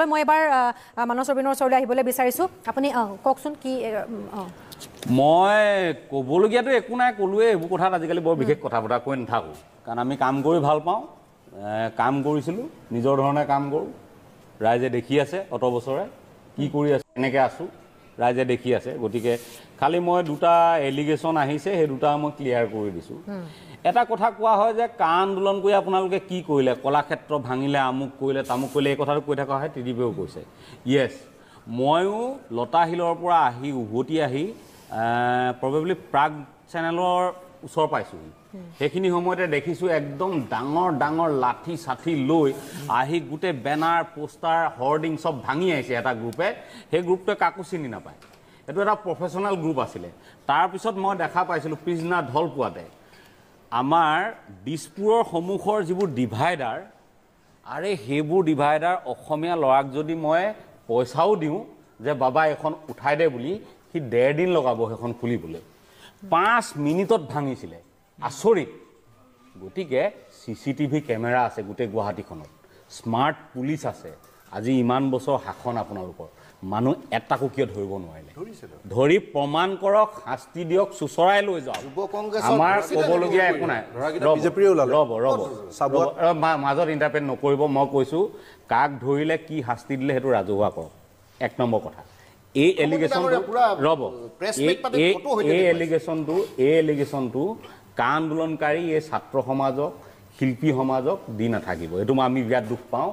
মই এবাৰ মানস ৰবিনৰ ওচৰলৈ আহিবলৈ বিচাৰিছো আপুনি কওকচোন কি মই ক'বলগীয়াটো একো নাই ক'লোৱে এইবোৰ কথাত আজিকালি বৰ বিশেষ কথা বতৰা কৈ নাথাকোঁ কাৰণ আমি কাম কৰি ভাল পাওঁ কাম কৰিছিলোঁ নিজৰ ধৰণে কাম কৰোঁ ৰাইজে দেখি আছে অত বছৰে কি কৰি আছে এনেকৈ আছোঁ ৰাইজে দেখি আছে গতিকে খালি মই দুটা এলিগেশ্যন আহিছে সেই দুটা মই ক্লিয়াৰ কৰি দিছোঁ এটা কথা কোৱা হয় যে কা আন্দোলন কৰি আপোনালোকে কি কৰিলে কলাক্ষেত্ৰ ভাঙিলে আমুক কৰিলে তামুক কৰিলে এই কথাটো কৈ থকা হয় টিডিপিও কৈছে য়েছ ময়ো লতাশিলৰ পৰা আহি উভতি আহি প্ৰবেবলি প্ৰাগ চেনেলৰ ওচৰ পাইছোঁহি সেইখিনি সময়তে দেখিছোঁ একদম ডাঙৰ ডাঙৰ লাঠি চাঠি লৈ আহি গোটেই বেনাৰ পোষ্টাৰ হৰ্ডিং চব ভাঙি আহিছে এটা গ্ৰুপে সেই গ্ৰুপটোৱে কাকো চিনি নাপায় এইটো এটা প্ৰফেশ্যনেল গ্ৰুপ আছিলে তাৰপিছত মই দেখা পাইছিলোঁ পিছদিনা ঢল পোৱাতে আমাৰ দিছপুৰৰ সন্মুখৰ যিবোৰ ডিভাইডাৰ আৰে সেইবোৰ ডিভাইডাৰ অসমীয়া ল'ৰাক যদি মই পইচাও দিওঁ যে বাবা এখন উঠাই দে বুলি সি 1.5 দিন লগাব সেইখন খুলিবলৈ 5 মিনিটত ভাঙিছিলে আচৰিত গতিকে চিচিটিভি কেমেৰা আছে গোটেই গুৱাহাটীখনত স্মাৰ্ট পুলিচ আছে আজি ইমান বছৰ শাসন আপোনালোকৰ মানুহ এটাকো কিয় ধৰিব নোৱাৰিলে ধৰি প্ৰমাণ কৰক শাস্তি দিয়ক চুচৰাই লৈ যাওক আমাৰ ক'বলগীয়া একো নাই মাজত ইণ্টাৰপ্ৰেট নকৰিব মই কৈছোঁ কাক ধৰিলে কি শাস্তি দিলে সেইটো ৰাজহুৱা কৰক 1 নম্বৰ কথা এই এলিগেশ্যনটো কা আন্দোলনকাৰী এই ছাত্ৰ সমাজক শিল্পী সমাজক দি নাথাকিব এইটো আমি বিৰাট দুখ পাওঁ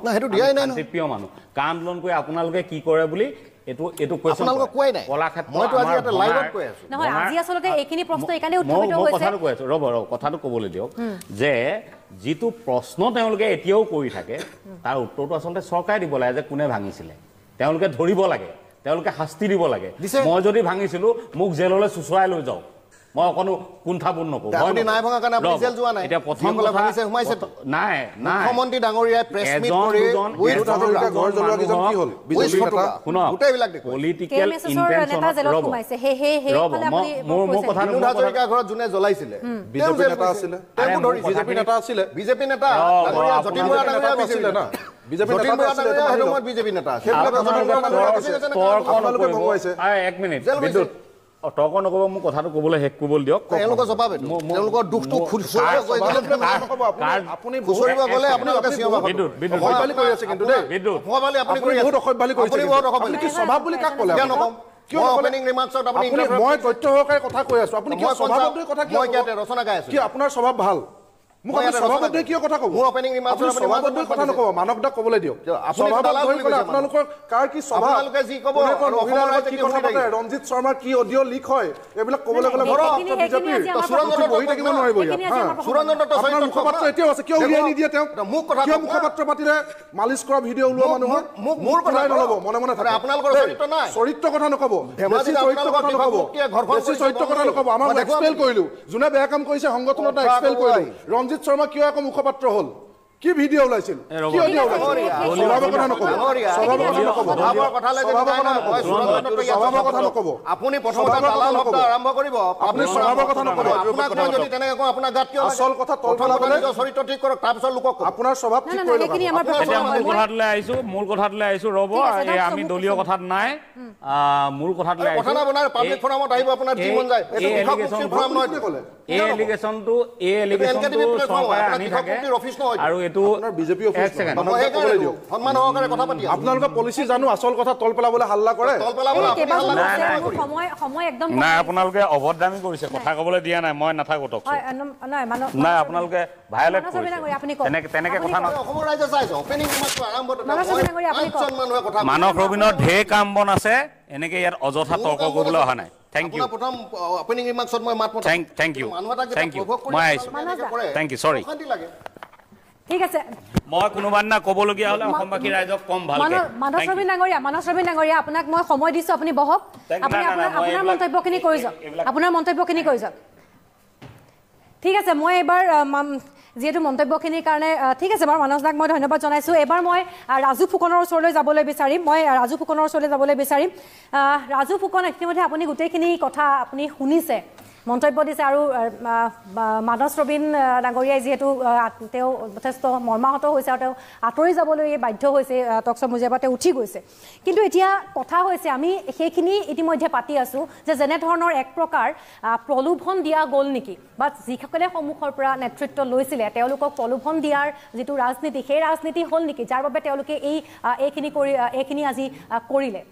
প্ৰিয় মানুহ কা আন্দোলন কৰি আপোনালোকে কি কৰে বুলি এইটো কোৱেশ্যন কথাটো ক'বলৈ দিয়ক যে যিটো প্ৰশ্ন তেওঁলোকে এতিয়াও কৰি থাকে তাৰ উত্তৰটো আচলতে চৰকাৰে দিব লাগে যে কোনে ভাঙিছিলে তেওঁলোকে ধৰিব লাগে তেওঁলোকে শাস্তি দিব লাগে মই যদি ভাঙিছিলোঁ মোক জেললৈ চুচৰাই লৈ যাওক মই অকণো কুণ্ঠাবোধ নকৰোঁ এতিয়া প্ৰথম নাই মুখ্যমন্ত্ৰী ডাঙৰীয়াই প্ৰেছ মিট কৰি পলিটিকেল ইণ্টেনশ্যন মোৰ কথাটো ঘৰত যোনে জ্বলাইছিলে বিজেপি নেতা আছিলে বিজেপি নেতা আছিলে বিজেপি নেতা যতীন বৰা ডাঙৰীয়া আছিলে না বিজেপি নেতা এক মিনিট বিদ্যুৎ তৰ্ক নকৰিব মোক কথাটো ক'বলৈ শেষ কৰিবলৈ দিয়ক তেওঁলোকৰ জবাব তেওঁলোকৰ দুখটো আপুনি খুচৰিব গ'লে আপুনি স্বভাৱ বুলি কাক ক'লে মই তথ্য সহকাৰে কথা কৈ আছো আপুনি কিয় স্বভাৱত কথা ৰচনা গাই আছো কি আপোনাৰ স্বভাৱ ভাল মোক আপুনি স্বভাৱত কিয় কথা ক'ব মোৰ অপেনিং ৰিমাৰ্কছ স্বভাৱত কথা নক'ব মানৱদাক ক'বলৈ দিয়ক স্বভাৱত আপোনালোকৰ কাৰ কি স্বভাৱ আপোনালোকে যি ক'ব কি কথা পাতে ৰঞ্জিত শৰ্মাৰ কি অডিঅ' লিক হয় এইবিলাক ক'বলৈ গ'লে সুৰঞ্জন বহি থাকিব নোৱাৰিব আপোনাৰ মুখপাত্ৰ এতিয়াও আছে কিয় উলিয়াই নিদিয়ে তেওঁক কিয় মুখপাত্ৰ পাতিলে মালিচ কৰা ভিডিঅ' ওলোৱা মানুহৰ মোৰ কথাই নল'ব মনে মনে থাকে আপোনালোকৰ চৰিত্ৰ নাই চৰিত্ৰ কথা নক'ব বেছি চৰিত্ৰ কথা নক'ব বেছি চৰিত্ৰ কথা নক'ব আমাৰ এক্সপেল কৰিলোঁ যোনে বেয়া কাম কৰিছে সংগঠনত এক্সপেল কৰিলোঁ ৰঞ্জিত শৰ্মা কিয় আকৌ মুখপাত্ৰ হ'ল কি ভিডিঅ' ওলাইছিল আপুনি প্ৰথমতে দালাল শব্দ আৰম্ভ কৰিব আপুনি স্বভাৱৰ কথা নক'ব আপোনাক মই যদি তেনেকৈ কওঁ আপোনাৰ গাত কিয় আচল কথা চৰিত্ৰ ঠিক কৰক তাৰপিছত লোকক আপোনাৰ স্বভাৱ ঠিক কৰি লওক মূল কথাটোলৈ আহিছোঁ ৰ'ব আমি দলীয় কথাত নাই মূল কথাটোলৈ কথা নাই পাব্লিক ফোৰামত আহিব আপোনাৰ যি মন যায় এই এলিগেশ্যনটো চৰকাৰে আনি থাকে আৰু এইটো বিজেপি আপোনালোকে পলিচি জানো আচল কথা তল পেলাবলৈ হাল্লা কৰে নাই আপোনালোকে অভদ্ৰামী কৰিছে কথা ক'বলৈ দিয়া নাই মই নাথাকো নাই আপোনালোকে ভায়লেট তেনেকে কথা মানস ৰবিনৰ ঢেৰ কাম বন আছে এনেকে ইয়াত অযথা তৰ্ক কৰিবলৈ অহা নাই থেংক ইউ থেংক ইউ মই আহিছোঁ থেংক ইউ চৰি ঠিক আছে মই কোনোবাদিনা ক'বলগীয়া হ'লে অসমবাসী ৰাইজক কম ভালকে মানস ৰবীন ডাঙৰীয়া আপোনাক মই সময় দিছোঁ আপুনি বহক আপুনি আপোনাৰ মন্তব্যখিনি কৰি যাওক ঠিক আছে মই এবাৰ যিহেতু মন্তব্যখিনিৰ কাৰণে ঠিক আছে বাৰু মানস দাক মই ধন্যবাদ জনাইছোঁ এবাৰ মই ৰাজু ফুকনৰ ওচৰলৈ যাবলৈ বিচাৰিম ৰাজু ফুকন ইতিমধ্যে আপুনি গোটেইখিনি কথা আপুনি শুনিছে মন্তব্য দিছে আৰু মানস ৰবীন ডাঙৰীয়াই যিহেতু তেওঁ যথেষ্ট মৰ্মাহত হৈছে আৰু তেওঁ আঁতৰি যাবলৈ বাধ্য হৈছে টকশ্ব' মজিয়াৰ পৰা তেওঁ উঠি গৈছে কিন্তু এতিয়া কথা হৈছে আমি সেইখিনি ইতিমধ্যে পাতি আছোঁ যে যেনেধৰণৰ এক প্ৰকাৰ প্ৰলোভন দিয়া গ'ল নেকি বা যিসকলে সন্মুখৰ পৰা নেতৃত্ব লৈছিলে তেওঁলোকক প্ৰলোভন দিয়াৰ যিটো ৰাজনীতি সেই ৰাজনীতি হ'ল নেকি যাৰ বাবে তেওঁলোকে এইখিনি আজি কৰিলে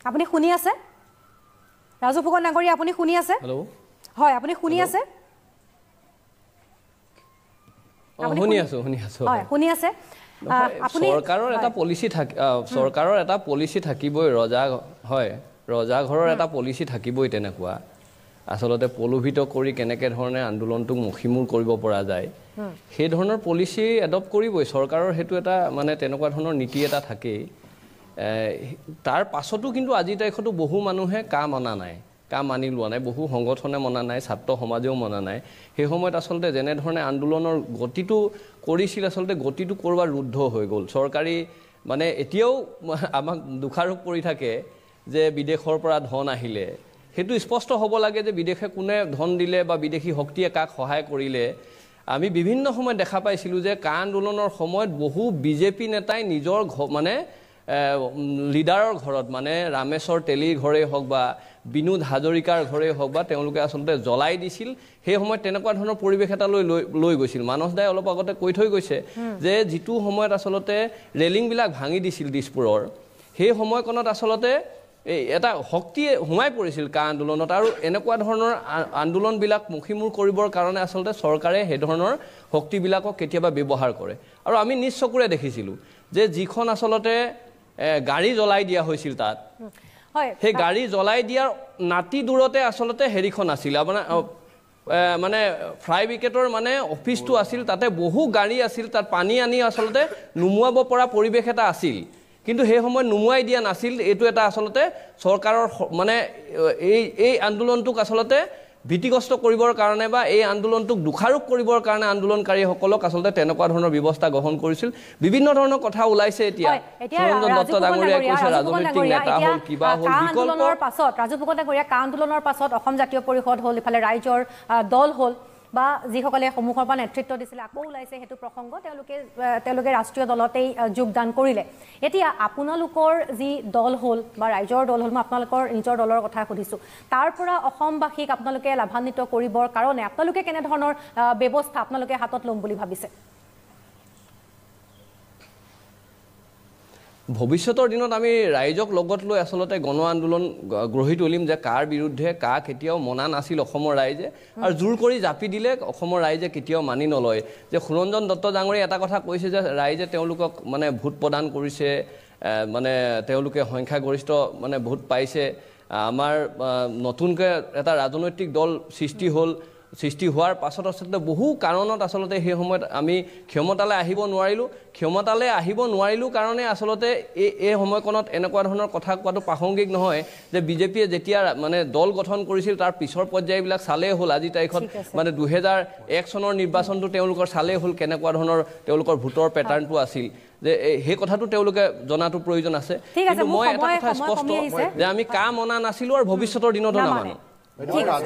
আপুনি শুনি আছে ৰাজু ফুকন ডাঙৰীয়া আপুনি শুনি আছে হেল্ল' হয় আপুনি শুনি আছে শুনি আছো হয় শুনি আছে আপুনি চৰকাৰৰ এটা পলিচি থাকিবই ৰজা ঘৰৰ এটা পলিচি থাকিবই তেনেকুৱা আসলতে প্ৰলোভিত কৰি কেনেকৈ ধৰণে আন্দোলনটোক মখিমূৰ কৰিব পৰা যায় সেই ধৰণৰ পলিচি এডপ্ট কৰিবই চৰকাৰৰ সেইটো এটা মানে তেনেকুৱা ধৰণৰ নীতি এটা থাকেই তাৰ পাছতো কিন্তু আজিৰ তাৰিখতো বহু মানুহে মানি লোৱা নাই বহু সংগঠনে মনা নাই ছাত্ৰ সমাজেও মনা নাই সেই সময়ত আসলতে যেনেধৰণে আন্দোলনৰ গতিটো কৰিছিল আসলতে গতিটো কৰবাৰ ৰুদ্ধ হৈ গ'ল চৰকাৰী মানে এতিয়াও আমাক দোষাৰোপ কৰি থাকে যে বিদেশৰ পৰা ধন আহিলে সেইটো স্পষ্ট হ'ব লাগে যে বিদেশে কোনে ধন দিলে বা বিদেশী শক্তিয়ে কাক সহায় কৰিলে আমি বিভিন্ন সময়ত দেখা পাইছিলোঁ যে কা আন্দোলনৰ সময়ত বহু বিজেপি নেতাই নিজৰ মানে লিডাৰৰ ঘৰত মানে ৰামেশ্বৰ তেলীৰ ঘৰেই হওক বা বিনোদ হাজৰিকাৰ ঘৰেই হওক বা তেওঁলোকে আচলতে জ্বলাই দিছিল সেই সময়ত তেনেকুৱা ধৰণৰ পৰিৱেশ এটা লৈ গৈছিল মানস দাই অলপ আগতে কৈ থৈ গৈছে যে যিটো সময়ত আচলতে ৰেলিংবিলাক ভাঙি দিছিল দিছপুৰৰ সেই সময়কণত আচলতে এটা শক্তিয়ে সোমাই পৰিছিল কা আন্দোলনত আৰু এনেকুৱা ধৰণৰ আন্দোলনবিলাক মুখিমূৰ কৰিবৰ কাৰণে আচলতে চৰকাৰে সেই ধৰণৰ শক্তিবিলাকক কেতিয়াবা ব্যৱহাৰ কৰে আৰু আমি নিজ চকুৰে দেখিছিলোঁ যে যিখন আচলতে গাড়ী জ্বলাই দিয়া হৈছিল তাত সেই গাড়ী জ্বলাই দিয়াৰ নাতি দূৰতে আচলতে হেৰিখন আছিল আপোনাৰ মানে ফ্লাই ব্ৰিগেডৰ মানে অফিচটো আছিল তাতে বহু গাড়ী আছিল তাত পানী আনি আচলতে নুমুৱাব পৰা পৰিৱেশ এটা আছিল কিন্তু সেই সময়ত নুমুৱাই দিয়া নাছিল এইটো এটা আচলতে চৰকাৰৰ মানে এই আন্দোলনটোক আচলতে ভীতিগ্ৰস্ত কৰিবৰ কাৰণে বা এই আন্দোলনটোক দোষাৰোপ কৰিবৰ কাৰণে আন্দোলনকাৰীসকলক আচলতে তেনেকুৱা ধৰণৰ ব্যৱস্থা গ্ৰহণ কৰিছিল বিভিন্ন ধৰণৰ কথা ওলাইছে এতিয়া সুৰঞ্জন দত্ত ডাঙৰীয়াই কৈছে ৰাজনৈতিক নেতা হ'ল কিবা হ'ল আন্দোলনৰ পাছত ৰাজু ফুকন ডাঙৰীয়া কা আন্দোলনৰ পাছত অসম জাতীয় পৰিষদ হ'ল ইফালে ৰাইজৰ দল হ'ল বা যিসকলে সন্মুখৰ পৰা নেতৃত্ব দিছিলে আকৌ ওলাইছে সেইটো প্ৰসংগ তেওঁলোকে ৰাষ্ট্ৰীয় দলতেই যোগদান কৰিলে এতিয়া আপোনালোকৰ যি দল হ'ল বা ৰাইজৰ দল হ'ল মই আপোনালোকৰ নিজৰ দলৰ কথা সুধিছোঁ তাৰ পৰা অসমবাসীক আপোনালোকে লাভান্বিত কৰিবৰ কাৰণে আপোনালোকে কেনেধৰণৰ ব্যৱস্থা আপোনালোকে হাতত ল'ম বুলি ভাবিছে ভৱিষ্যতৰ দিনত আমি ৰাইজক লগত লৈ আচলতে গণ আন্দোলন গঢ়ি তুলিম যে কাৰ বিৰুদ্ধে কা কেতিয়াও মনা নাছিল অসমৰ ৰাইজে আৰু জোৰ কৰি জাপি দিলে অসমৰ ৰাইজে কেতিয়াও মানি নলয় যে সুৰঞ্জন দত্ত ডাঙৰীয়াই এটা কথা কৈছে যে ৰাইজে তেওঁলোকক মানে ভোট প্ৰদান কৰিছে মানে তেওঁলোকে সংখ্যাগৰিষ্ঠ মানে ভোট পাইছে আমাৰ নতুনকৈ এটা ৰাজনৈতিক দল সৃষ্টি হোৱাৰ পাছত আচলতে বহু কাৰণত আচলতে সেই সময়ত আমি ক্ষমতালৈ আহিব নোৱাৰিলোঁ কাৰণে আচলতে এই সময়কণত এনেকুৱা ধৰণৰ কথা কোৱাটো প্ৰাসংগিক নহয় যে বিজেপিয়ে যেতিয়া মানে দল গঠন কৰিছিল তাৰ পিছৰ পৰ্যায়বিলাক চালেই হ'ল আজি তাৰিখত মানে 2001 চনৰ নিৰ্বাচনটো তেওঁলোকৰ চালেই হ'ল কেনেকুৱা ধৰণৰ তেওঁলোকৰ ভোটৰ পেটাৰ্ণটো আছিল যে সেই কথাটো তেওঁলোকে জনাটো প্ৰয়োজন আছে কিন্তু মই এটা কথা স্পষ্ট যে আমি কা মনা নাছিলোঁ আৰু ভৱিষ্যতৰ দিনতো নামানো